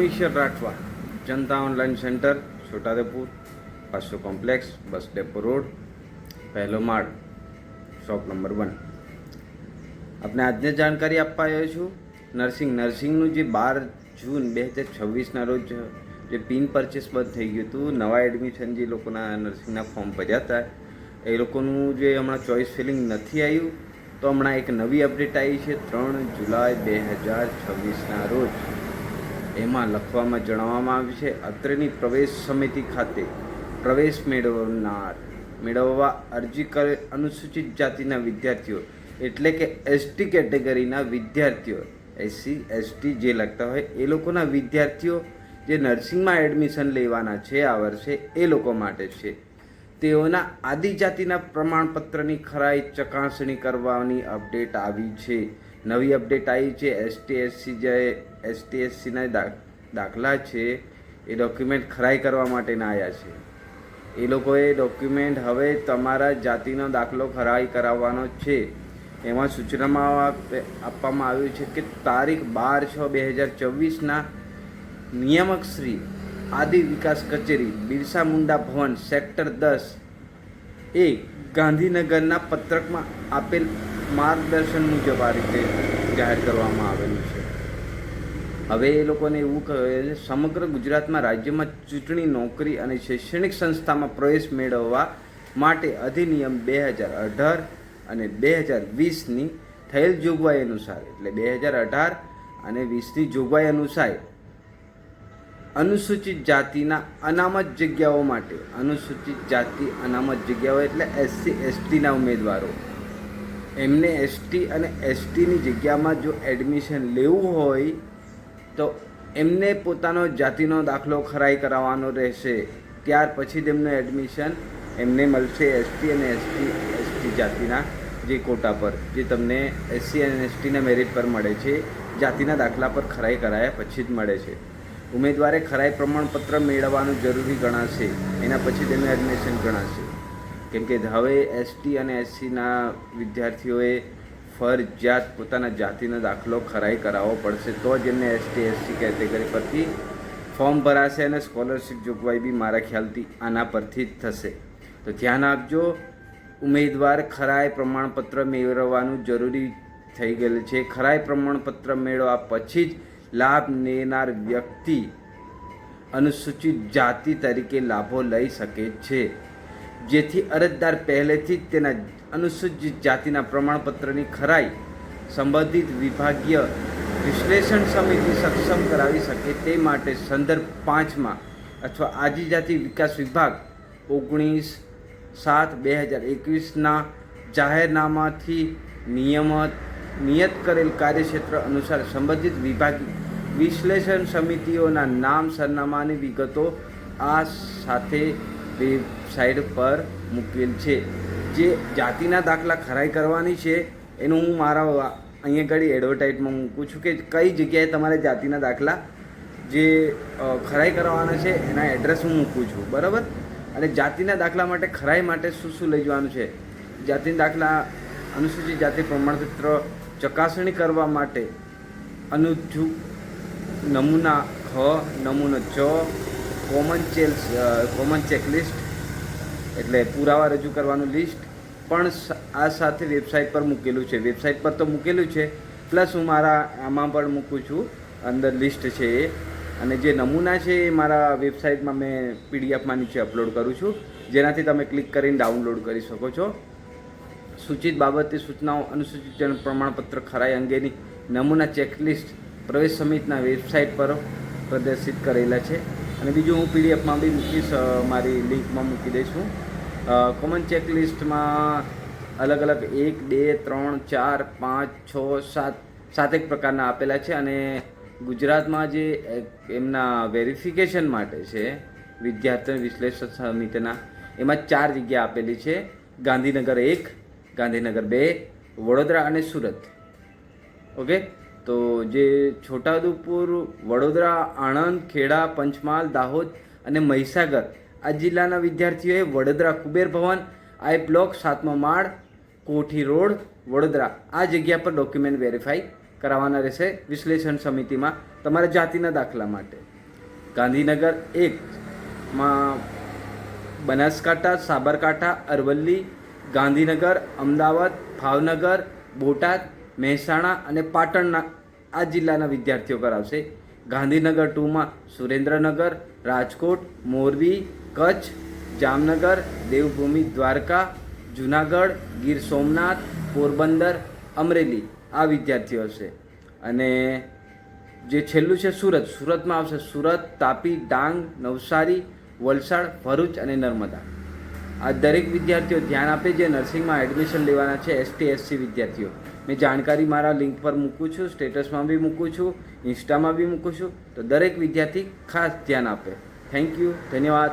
Miescher Rathwa, जनता online centre, Chhotaudepur, 500 complex, bus depot road, पहलो माળ, shop number 1। આપણે આજને જાણકારી આપવા આવ્યો છું નર્સિંગનું જે 12 જૂન 2026ના રોજ જે પિન પરચેસ બંધ થઈ ગયું હતું, નવા એડમિશન જે લોકોના નર્સિંગના ફોર્મ ભર્યા હતા એ લોકોનું જે હમણાં ચોઇસ ફિલિંગ નથી આવ્યું, તો હમણાં એક નવી અપડેટ આવી છે 3 જુલાઈ 2026ના રોજ। એમાં લખવામાં જણાવવામાં આવ્યું છે, અત્રેની પ્રવેશ સમિતિ ખાતે પ્રવેશ મેળવવા અરજી કરે અનુસૂચિત જાતિના વિદ્યાર્થીઓ એટલે કે એસટી કેટેગરીના વિદ્યાર્થીઓ, એસસી એસટી જે લગતા હોય એ લોકોના વિદ્યાર્થીઓ જે નર્સિંગમાં એડમિશન લેવાના છે આ વર્ષે એ લોકો માટે છે। તેઓના આદિજાતિના પ્રમાણપત્રની ખરાઈ ચકાસણી કરવાની અપડેટ આવી છે। નવી અપડેટ આવી છે। એસટી એસસીના દાખલા છે એ ડોક્યુમેન્ટ ખરાઈ કરવા માટેના આવ્યા છે। એ લોકોએ ડોક્યુમેન્ટ હવે તમારા જાતિનો દાખલો ખરાઈ કરાવવાનો છે। એમાં સૂચનામાં આપવામાં આવ્યું છે કે તારીખ 12/6/2024ના નિયામક શ્રી આદિ વિકાસ કચેરી, બિરસા મુંડા ભવન, સેક્ટર 10 ગાંધીનગરના પત્રકમાં આપેલ માર્ગદર્શન મુજબ આ રીતે જાહેર કરવામાં આવેલું છે। હવે એ લોકોને એવું કહે છે, સમગ્ર ગુજરાતમાં રાજ્યમાં ચૂંટણી, નોકરી અને શૈક્ષણિક સંસ્થામાં પ્રવેશ મેળવવા માટે અધિનિયમ 2018 અને 2020ની થયેલ જોગવાઈ અનુસાર, એટલે 2018 અને 20ની જોગવાઈ અનુસાર અનુસૂચિત જાતિના અનામત જગ્યાઓ માટે, અનુસૂચિત જાતિ અનામત જગ્યાઓ એટલે એસસી એસટીના ઉમેદવારો, એમને એસટી અને એસટીની જગ્યામાં જો એડમિશન લેવું હોય તો એમને પોતાનો જાતિનો દાખલો ખરાઈ કરાવવાનો રહેશે। ત્યાર પછી જ એમનું એડમિશન એમને મળશે એસટી અને એસટી જાતિના જે કોટા પર, જે તમને એસસી અને એસટીના મેરિટ પર મળે છે, જાતિના દાખલા પર ખરાઈ કરાયા પછી જ મળે છે। ઉમેદવારે ખરાઈ પ્રમાણપત્ર મેળવવાનું જરૂરી ગણાશે, એના પછી તેનું એડમિશન ગણાશે। કેમ કે હવે એસટી અને એસસીના વિદ્યાર્થીઓએ ફરજિયાત પોતાના જાતિનો દાખલો ખરાઈ કરાવવો પડશે, તો જ એમને એસટી એસસી કેટેગરી પરથી ફોર્મ ભરાશે અને સ્કોલરશિપ જોગવાઈ બી મારા ખ્યાલથી આના પરથી જ થશે। તો ધ્યાન આપજો, ઉમેદવાર ખરાઈ પ્રમાણપત્ર મેળવવાનું જરૂરી થઈ ગયેલું છે। ખરાઈ પ્રમાણપત્ર મેળવવા પછી જ લાભ લેનાર વ્યક્તિ અનુસૂચિત જાતિ તરીકે લાભો લઈ શકે છે, જેથી અરજદાર પહેલેથી જ તેના અનુસૂચિત જાતિના પ્રમાણપત્રની ખરાઈ સંબંધિત વિભાગીય વિશ્લેષણ સમિતિ સક્ષમ કરાવી શકે તે માટે સંદર્ભ 5માં અથવા આદિજાતિ વિકાસ વિભાગ 19/7/2021ના જાહેરનામાથી નિયત કરેલ કાર્યક્ષેત્ર અનુસાર સંબંધિત વિભાગીય વિશ્લેષણ સમિતિઓના નામ, સરનામાની વિગતો આ સાથે વેબસાઇટ પર મૂકેલ છે। જે જાતિના દાખલા ખરાઈ કરવાની છે એનું હું મારા અહીંયા ઘડી એડવર્ટાઇઝમાં મૂકું છું કે કઈ જગ્યાએ તમારે જાતિના દાખલા જે ખરાઈ કરવાના છે એના એડ્રેસ હું મૂકું છું, બરાબર। અને જાતિના દાખલા માટે ખરાઈ માટે શું લઈ જવાનું છે, જાતિના દાખલા અનુસૂચિત જાતિ પ્રમાણપત્ર ચકાસણી કરવા માટે અનુજુ નમૂના ખ, નમૂનો ચ, કોમન ચેકલિસ્ટ એટલે પુરાવા રજૂ કરવાનું લિસ્ટ પણ આ સાથે વેબસાઇટ પર મૂકેલું છે। વેબસાઇટ પર તો મૂકેલું છે, પ્લસ હું મારા આમાં પણ મૂકું છું, અંદર લિસ્ટ છે એ, અને જે નમૂના છે એ મારા વેબસાઇટમાં મેં પીડીએફમાં નીચે અપલોડ કરું છું, જેનાથી તમે ક્લિક કરીને ડાઉનલોડ કરી શકો છો। સૂચિત બાબતે સૂચનાઓ અનુસૂચિત પ્રમાણપત્ર ખરાઈ અંગેની નમૂના ચેકલિસ્ટ પ્રવેશ સમિતિના વેબસાઇટ પર પ્રદર્શિત કરેલા છે। અને બીજું હું પીડીએફમાં બી મૂકીશ, મારી લિંકમાં મૂકી દઈશું। કોમન ચેકલિસ્ટમાં અલગ અલગ 1, 2, 3, 4, 5, 6, 7 પ્રકારના આપેલા છે। અને ગુજરાતમાં જે એમના વેરિફિકેશન માટે છે વિદ્યાર્થી વિશ્લેષણ સમિતિના, એમાં 4 જગ્યા આપેલી છે, ગાંધીનગર 1, ગાંધીનગર 2, વડોદરા અને સુરત। ઓકે, તો જે છોટાઉદેપુર, વડોદરા, આણંદ, ખેડા, પંચમહાલ, દાહોદ અને મહીસાગર આ જિલ્લાના વિદ્યાર્થીઓએ વડોદરા કુબેર ભવન, આઈ બ્લોક, 7મો માળ, કોઠી રોડ, વડોદરા આ જગ્યા પર ડોક્યુમેન્ટ વેરીફાઈ કરાવવાના રહેશે વિશ્લેષણ સમિતિમાં તમારા જાતિના દાખલા માટે। ગાંધીનગર 1માં બનાસકાંઠા, સાબરકાંઠા, અરવલ્લી, ગાંધીનગર, અમદાવાદ, ભાવનગર, બોટાદ, મહેસાણા અને પાટણના આ જિલ્લાના વિદ્યાર્થીઓ કરાવશે. ગાંધીનગર 2માં સુરેન્દ્રનગર, રાજકોટ, મોરબી, કચ્છ, જામનગર, દેવભૂમિ દ્વારકા, જુનાગઢ, ગીર સોમનાથ, પોરબંદર, અમરેલી આ વિદ્યાર્થીઓ હશે. અને જે છેલ્લું છે સુરતમાં આવશે સુરત, તાપી, ડાંગ, નવસારી, વલસાડ, ભરૂચ અને નર્મદા. આ દરેક વિદ્યાર્થીઓ ધ્યાન આપે જે નર્સિંગમાં એડમિશન લેવાના છે, ST SC વિદ્યાર્થીઓ. મેં જાણકારી મારા લિંક પર મૂકું છું, સ્ટેટસમાં બી મૂકું છું, ઇન્સ્ટામાં બી મૂકું છું. તો દરેક વિદ્યાર્થી ખાસ ધ્યાન આપે. થેન્ક યુ, ધન્યવાદ.